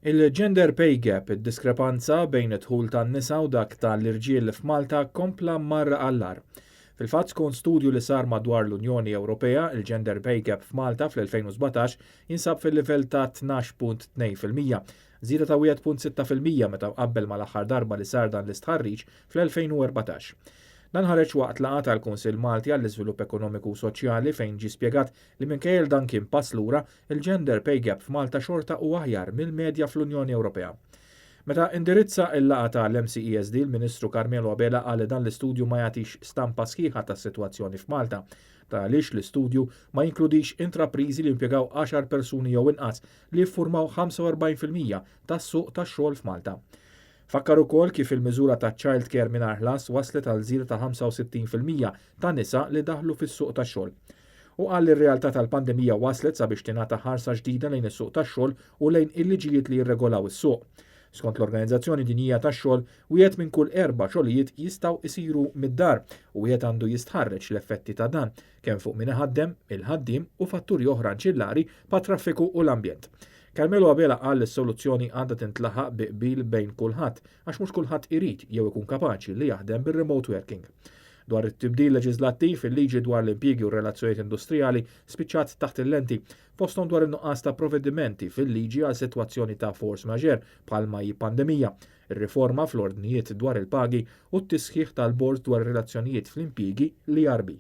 Il-gender pay gap, id-diskrepanza bejn it-tħul tan-nisa u dak tal-irġiel f'Malta kompla marra għallar. Fil-fatt skont studju li sar madwar l-Unjoni Ewropea, il-gender pay gap f'Malta fl-2017 jinsab fil-livell ta' 12.2%, żieda ta' 1.6% meta qabbel mal-aħħar darba li sar dan l-istħarriġ fl-2014. Dan ħareġ waqt laqgħa tal-Kunsill Malti għall-Iżvilupp Ekonomiku u Soċjali fejn ġie spjegat li minkejja dan kien pass lura, il-gender pay gap f'Malta xorta huwa aħjar mill-medja fl-Unjoni Ewropea. Meta indirizza l-laqgħa tal-MCESD, il-Ministru Carmelo Abela qal li dan l-istudju ma jagħtix stampa sħiħa tas-sitwazzjoni f'Malta, għaliex l-istudju ma jinkludix intrapriżi li impjegaw 10 persuni jew inqas li jiffurmaw 45% tas-suq tax-xogħol f'Malta. Fakkar ukoll kif il-miżura ta' child care mingħajr ħlas waslet għal żieda ta' 65% ta' nisa li daħlu fis-suq tax-xogħol. U qal li r-realtà tal-pandemija waslet sabiex tingħata ħarsa ġdida lejn is-suq tax-xogħol u lejn il-liġijiet li jirregolaw is-suq. Skont l-Organizzazzjoni Dinjija tax-Xogħol, wieħed minn kull 4 xogħlijiet jistgħu jsiru mid-dar u wieħed għandu jistħarreġ l-effetti ta' dan kemm fuq min iħaddem, il-ħaddiem u fatturi oħra anċillari pa' traffiku u l-ambjent. Carmelo Abela qal li s-soluzzjoni għandha tintlaħaq bi qbil bejn kulħadd għax mhux kulħadd irid jew ikun kapaċi li jaħdem bir-remote working. Dwar it-tibdil leġislattiv fil-liġi dwar l-impjiegi u r-relazzjonijiet industrijali spiċċat taħt il-lenti fosthom dwar in-nuqqas ta' provvedimenti fil-liġi għal sitwazzjoni ta' force majeure bħalma pandemija, ir-riforma fl-ordnijiet dwar il-pagi u t-tisħiħ tal-bord dwar relazzjonijiet fl-impjiegi l-IRB.